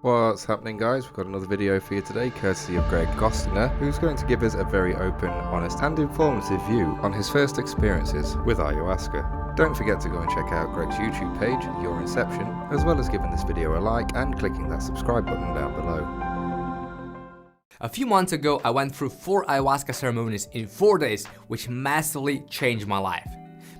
What's happening, guys? We've got another video for you today, courtesy of Gostincar, who's going to give us a very open, honest and informative view on his first experiences with ayahuasca. Don't forget to go and check out Greg's YouTube page, Your Inception, as well as giving this video a like and clicking that subscribe button down below. A few months ago, I went through 4 ayahuasca ceremonies in 4 days, which massively changed my life.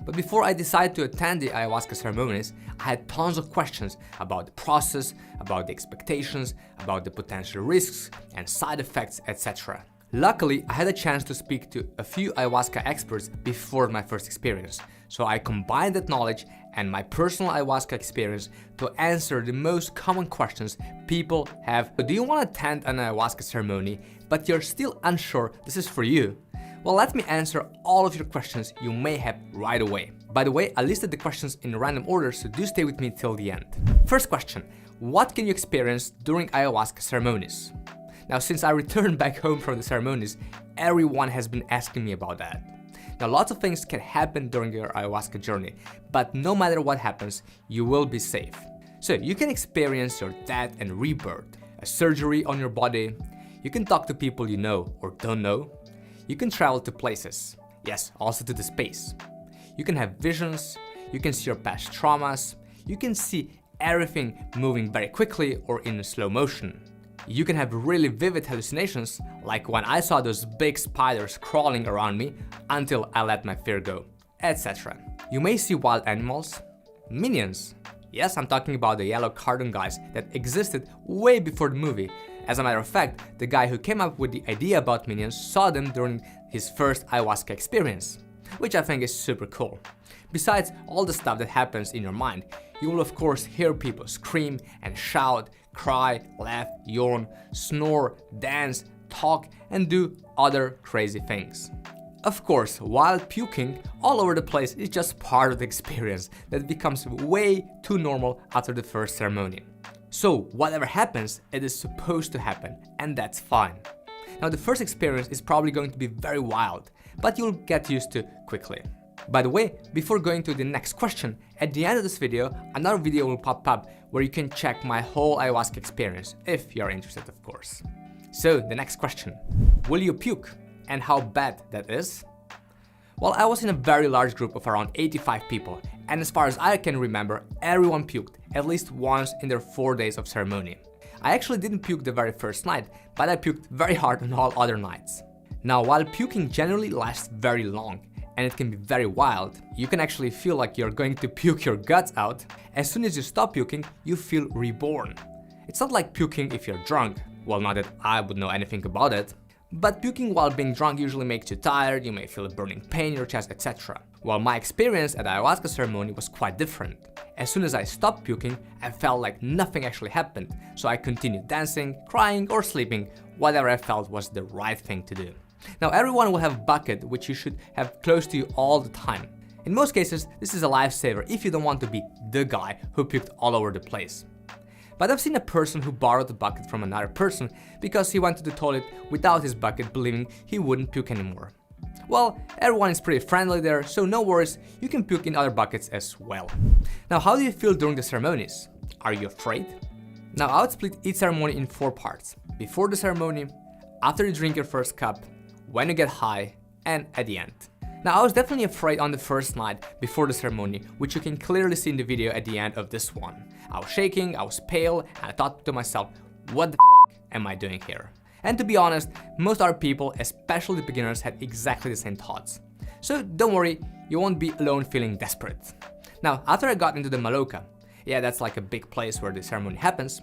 But before I decided to attend the ayahuasca ceremonies, I had tons of questions about the process, about the expectations, about the potential risks and side effects, etc. Luckily, I had a chance to speak to a few ayahuasca experts before my first experience, so I combined that knowledge and my personal ayahuasca experience to answer the most common questions people have. Do you want to attend an ayahuasca ceremony, but you're still unsure this is for you? Well, let me answer all of your questions you may have right away. By the way, I listed the questions in random order, so do stay with me till the end. First question: what can you experience during ayahuasca ceremonies? Now, since I returned back home from the ceremonies, everyone has been asking me about that. Now, lots of things can happen during your ayahuasca journey, but no matter what happens, you will be safe. So you can experience your death and rebirth, a surgery on your body, you can talk to people you know or don't know, you can travel to places, yes, also to the space. You can have visions, you can see your past traumas, you can see everything moving very quickly or in slow motion. You can have really vivid hallucinations, like when I saw those big spiders crawling around me until I let my fear go, etc. You may see wild animals, minions. Yes, I'm talking about the yellow cartoon guys that existed way before the movie. As a matter of fact, the guy who came up with the idea about minions saw them during his first ayahuasca experience, which I think is super cool. Besides all the stuff that happens in your mind, you will of course hear people scream and shout, cry, laugh, yawn, snore, dance, talk, and do other crazy things. Of course, while puking all over the place is just part of the experience that becomes way too normal after the first ceremony. So whatever happens, it is supposed to happen, and that's fine. Now, the first experience is probably going to be very wild, but you'll get used to quickly. By the way, before going to the next question, at the end of this video, another video will pop up where you can check my whole ayahuasca experience, if you're interested, of course. So, the next question: will you puke? And how bad that is? Well, I was in a very large group of around 85 people, and as far as I can remember, everyone puked at least once in their 4 days of ceremony. I actually didn't puke the very first night, but I puked very hard on all other nights. Now, while puking generally lasts very long, and it can be very wild, you can actually feel like you're going to puke your guts out. As soon as you stop puking, you feel reborn. It's not like puking if you're drunk, well, not that I would know anything about it. But puking while being drunk usually makes you tired, you may feel a burning pain in your chest, etc. While my experience at the ayahuasca ceremony was quite different. As soon as I stopped puking, I felt like nothing actually happened, so I continued dancing, crying or sleeping, whatever I felt was the right thing to do. Now, everyone will have a bucket which you should have close to you all the time. In most cases, this is a lifesaver if you don't want to be the guy who puked all over the place. But I've seen a person who borrowed a bucket from another person because he went to the toilet without his bucket, believing he wouldn't puke anymore. Well, everyone is pretty friendly there, so no worries, you can puke in other buckets as well. Now, how do you feel during the ceremonies? Are you afraid? Now, I would split each ceremony in 4 parts: before the ceremony, after you drink your first cup, when you get high, and at the end. Now, I was definitely afraid on the first night before the ceremony, which you can clearly see in the video at the end of this one. I was shaking, I was pale, and I thought to myself, what the f am I doing here? And to be honest, most other people, especially the beginners, had exactly the same thoughts. So don't worry, you won't be alone feeling desperate. Now, after I got into the maloca, yeah, that's like a big place where the ceremony happens,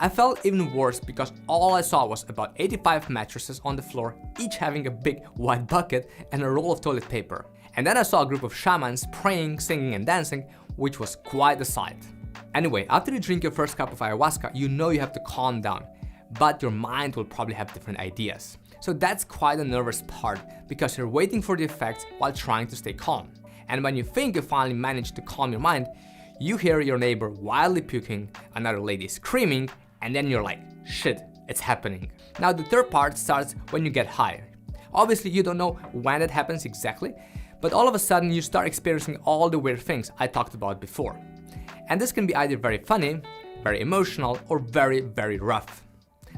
I felt even worse because all I saw was about 85 mattresses on the floor, each having a big white bucket and a roll of toilet paper. And then I saw a group of shamans praying, singing and dancing, which was quite the sight. Anyway, after you drink your first cup of ayahuasca, you know you have to calm down, but your mind will probably have different ideas. So that's quite a nervous part because you're waiting for the effects while trying to stay calm. And when you think you finally managed to calm your mind, you hear your neighbor wildly puking, another lady screaming, and then you're like, shit, it's happening. Now, the third part starts when you get high. Obviously, you don't know when it happens exactly, but all of a sudden you start experiencing all the weird things I talked about before. And this can be either very funny, very emotional, or very, very rough.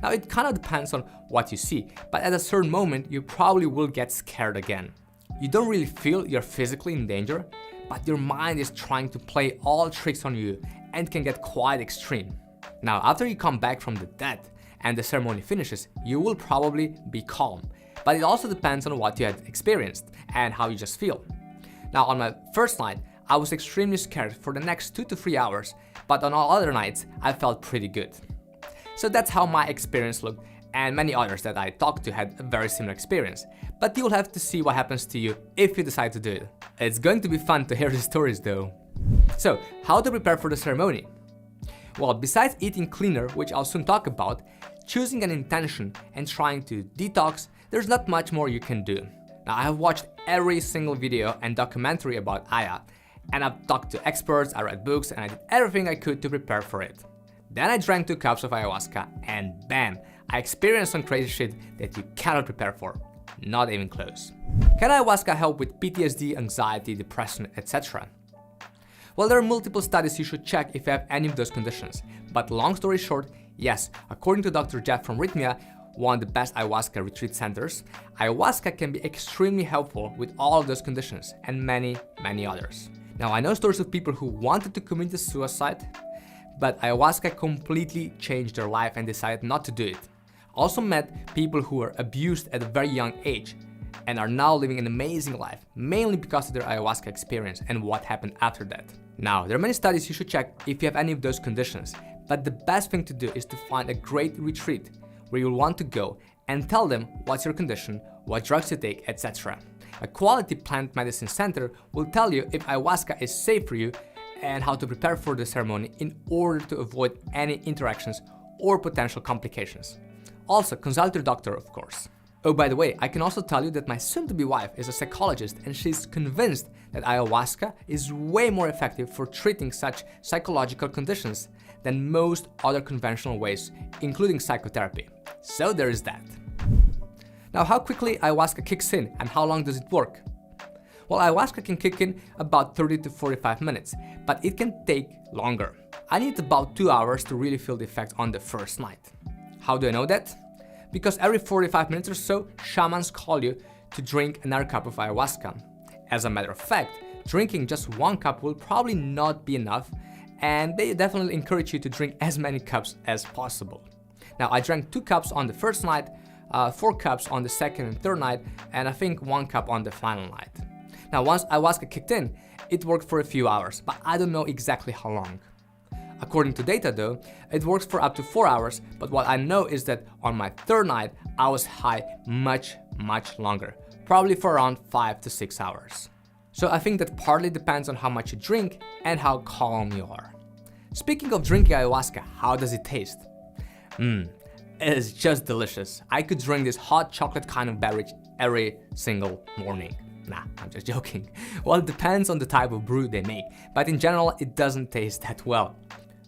Now it kind of depends on what you see, but at a certain moment you probably will get scared again. You don't really feel you're physically in danger, but your mind is trying to play all tricks on you and can get quite extreme. Now after you come back from the dead and the ceremony finishes, you will probably be calm, but it also depends on what you had experienced and how you just feel. Now on my first night, I was extremely scared for the next 2 to 3 hours, but on all other nights, I felt pretty good. So that's how my experience looked, and many others that I talked to had a very similar experience. But you'll have to see what happens to you if you decide to do it. It's going to be fun to hear the stories though. So, how to prepare for the ceremony? Well, besides eating cleaner, which I'll soon talk about, choosing an intention and trying to detox, there's not much more you can do. Now, I have watched every single video and documentary about Aya, and I've talked to experts, I read books, and I did everything I could to prepare for it. Then I drank 2 cups of ayahuasca, and bam, I experienced some crazy shit that you cannot prepare for. Not even close. Can ayahuasca help with PTSD, anxiety, depression, etc.? Well, there are multiple studies you should check if you have any of those conditions. But long story short, yes, according to Dr. Jeff from Rhythmia, one of the best ayahuasca retreat centers, ayahuasca can be extremely helpful with all of those conditions and many, many others. Now, I know stories of people who wanted to commit suicide, but ayahuasca completely changed their life and decided not to do it. Also met people who were abused at a very young age and are now living an amazing life, mainly because of their ayahuasca experience and what happened after that. Now, there are many studies you should check if you have any of those conditions, but the best thing to do is to find a great retreat where you'll want to go and tell them what's your condition, what drugs you take, etc. A quality plant medicine center will tell you if ayahuasca is safe for you and how to prepare for the ceremony in order to avoid any interactions or potential complications. Also, consult your doctor, of course. Oh, by the way, I can also tell you that my soon-to-be wife is a psychologist and she's convinced that ayahuasca is way more effective for treating such psychological conditions than most other conventional ways, including psychotherapy. So there is that. Now, how quickly ayahuasca kicks in and how long does it work? Well, ayahuasca can kick in about 30 to 45 minutes, but it can take longer. I need about 2 hours to really feel the effect on the first night. How do I know that? Because every 45 minutes or so, shamans call you to drink another cup of ayahuasca. As a matter of fact, drinking just 1 cup will probably not be enough, and they definitely encourage you to drink as many cups as possible. Now, I drank 2 cups on the first night, 4 cups on the second and third night, and I think 1 cup on the final night. Now, once ayahuasca kicked in, it worked for a few hours, but I don't know exactly how long. According to data though, it works for up to 4 hours, but what I know is that on my third night, I was high much longer, probably for around 5 to 6 hours. So I think that partly depends on how much you drink and how calm you are. Speaking of drinking ayahuasca, how does it taste? It's just delicious. I could drink this hot chocolate kind of beverage every single morning. Nah, I'm just joking. Well, it depends on the type of brew they make, but in general, it doesn't taste that well.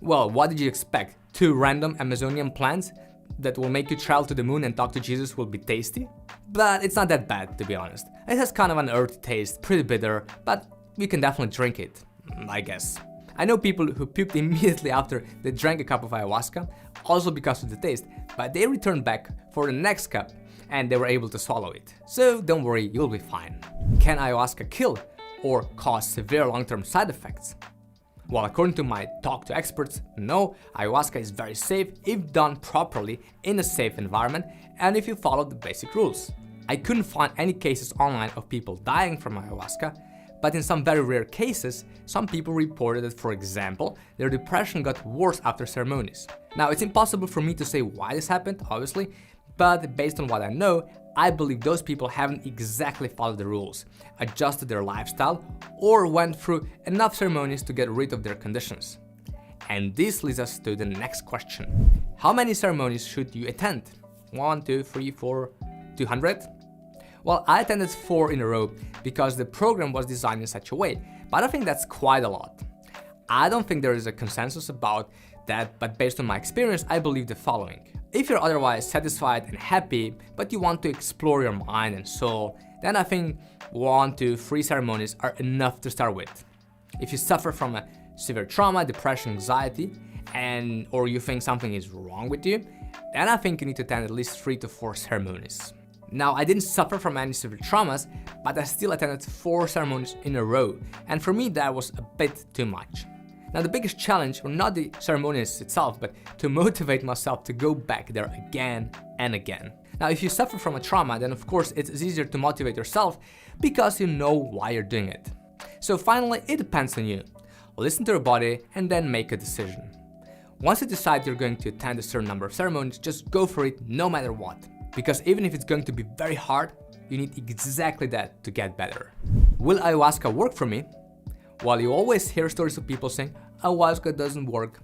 Well, what did you expect? 2 random Amazonian plants that will make you travel to the moon and talk to Jesus will be tasty? But it's not that bad, to be honest. It has kind of an earthy taste, pretty bitter, but you can definitely drink it, I guess. I know people who puked immediately after they drank a cup of ayahuasca, also because of the taste, but they returned back for the next cup and they were able to swallow it. So don't worry, you'll be fine. Can ayahuasca kill or cause severe long-term side effects? Well, according to my talk to experts, no, ayahuasca is very safe if done properly in a safe environment and if you follow the basic rules. I couldn't find any cases online of people dying from ayahuasca, but in some very rare cases, some people reported that, for example, their depression got worse after ceremonies. Now, it's impossible for me to say why this happened, obviously, but based on what I know, I believe those people haven't exactly followed the rules, adjusted their lifestyle, or went through enough ceremonies to get rid of their conditions. And this leads us to the next question. How many ceremonies should you attend? 1, 2, 3, 4, 200? Well, I attended 4 in a row because the program was designed in such a way, but I think that's quite a lot. I don't think there is a consensus about that, but based on my experience, I believe the following. If you're otherwise satisfied and happy, but you want to explore your mind and soul, then I think 1 to 3 ceremonies are enough to start with. If you suffer from a severe trauma, depression, anxiety, or you think something is wrong with you, then I think you need to attend at least 3 to 4 ceremonies. Now, I didn't suffer from any severe traumas, but I still attended 4 ceremonies in a row, and for me that was a bit too much. Now, the biggest challenge were not the ceremonies itself, but to motivate myself to go back there again and again. Now, if you suffer from a trauma, then of course it's easier to motivate yourself because you know why you're doing it. So finally, it depends on you. Listen to your body and then make a decision. Once you decide you're going to attend a certain number of ceremonies, just go for it no matter what. Because even if it's going to be very hard, you need exactly that to get better. Will ayahuasca work for me? Well, you always hear stories of people saying, ayahuasca doesn't work.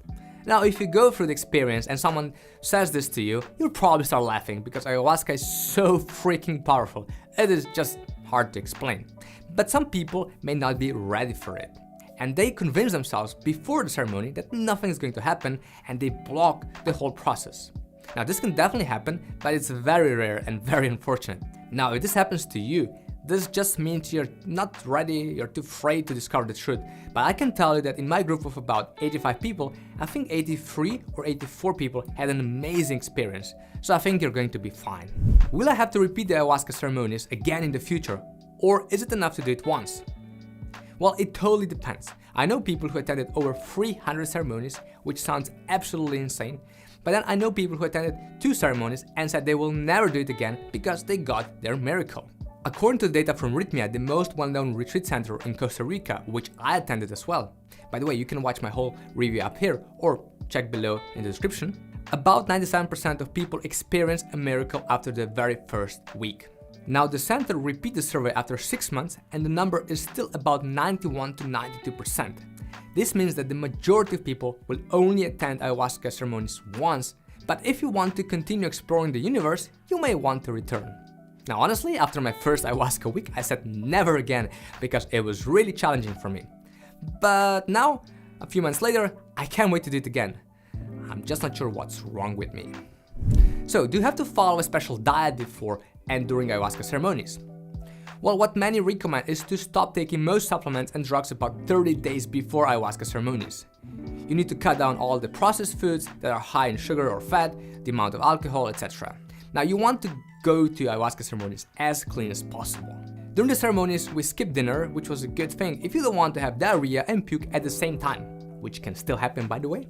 Now, if you go through the experience and someone says this to you, you'll probably start laughing because ayahuasca is so freaking powerful. It is just hard to explain. But some people may not be ready for it. And they convince themselves before the ceremony that nothing is going to happen and they block the whole process. Now, this can definitely happen, but it's very rare and very unfortunate. Now, if this happens to you, this just means you're not ready, you're too afraid to discover the truth. But I can tell you that in my group of about 85 people, I think 83 or 84 people had an amazing experience. So I think you're going to be fine. Will I have to repeat the ayahuasca ceremonies again in the future? Or is it enough to do it once? Well, it totally depends. I know people who attended over 300 ceremonies, which sounds absolutely insane. But then I know people who attended 2 ceremonies and said they will never do it again because they got their miracle. According to the data from Rhythmia, the most well-known retreat center in Costa Rica, which I attended as well. By the way, you can watch my whole review up here or check below in the description. About 97% of people experience a miracle after the very first week. Now, the center repeat the survey after 6 months and the number is still about 91 to 92%. This means that the majority of people will only attend ayahuasca ceremonies once, but if you want to continue exploring the universe, you may want to return. Now, honestly, after my first ayahuasca week, I said never again because it was really challenging for me. But now, a few months later, I can't wait to do it again. I'm just not sure what's wrong with me. So, do you have to follow a special diet before and during ayahuasca ceremonies? Well, what many recommend is to stop taking most supplements and drugs about 30 days before ayahuasca ceremonies. You need to cut down all the processed foods that are high in sugar or fat, the amount of alcohol, etc. Now, you want to go to ayahuasca ceremonies as clean as possible. During the ceremonies, we skip dinner, which was a good thing if you don't want to have diarrhea and puke at the same time, which can still happen, by the way.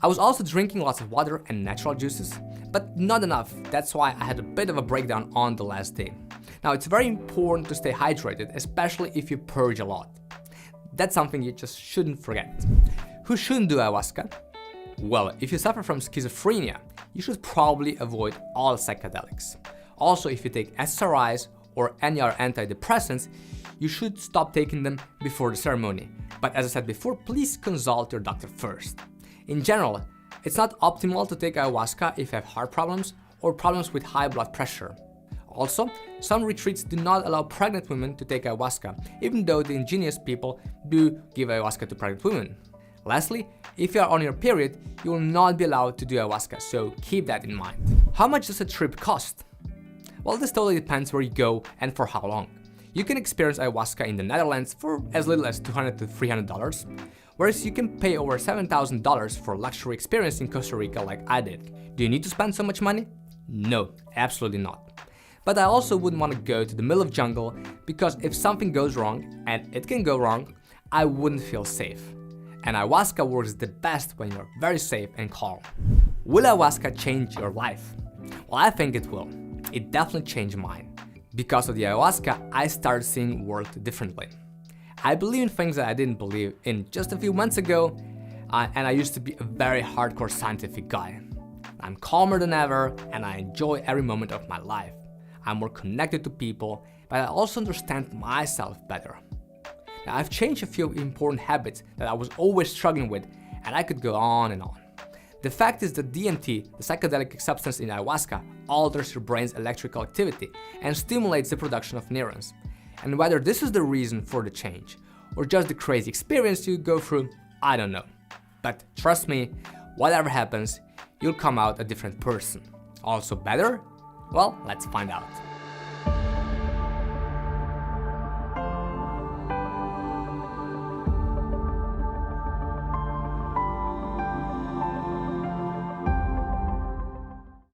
I was also drinking lots of water and natural juices, but not enough. That's why I had a bit of a breakdown on the last day. Now, it's very important to stay hydrated, especially if you purge a lot. That's something you just shouldn't forget. Who shouldn't do ayahuasca? Well, if you suffer from schizophrenia, you should probably avoid all psychedelics. Also, if you take SSRIs or any other antidepressants, you should stop taking them before the ceremony. But as I said before, please consult your doctor first. In general, it's not optimal to take ayahuasca if you have heart problems or problems with high blood pressure. Also, some retreats do not allow pregnant women to take ayahuasca, even though the ingenious people do give ayahuasca to pregnant women. Lastly, if you are on your period, you will not be allowed to do ayahuasca, so keep that in mind. How much does a trip cost? Well, this totally depends where you go and for how long. You can experience ayahuasca in the Netherlands for as little as $200 to $300, whereas you can pay over $7,000 for a luxury experience in Costa Rica like I did. Do you need to spend so much money? No, absolutely not. But I also wouldn't want to go to the middle of jungle because if something goes wrong, and it can go wrong, I wouldn't feel safe. And ayahuasca works the best when you're very safe and calm. Will ayahuasca change your life? Well, I think it will. It definitely changed mine. Because of the ayahuasca, I started seeing the world differently. I believe in things that I didn't believe in just a few months ago, and I used to be a very hardcore scientific guy. I'm calmer than ever, and I enjoy every moment of my life. I'm more connected to people, but I also understand myself better. Now, I've changed a few important habits that I was always struggling with, and I could go on and on. The fact is that DMT, the psychedelic substance in ayahuasca, alters your brain's electrical activity and stimulates the production of neurons. And whether this is the reason for the change, or just the crazy experience you go through, I don't know. But trust me, whatever happens, you'll come out a different person. Also better? Well, let's find out.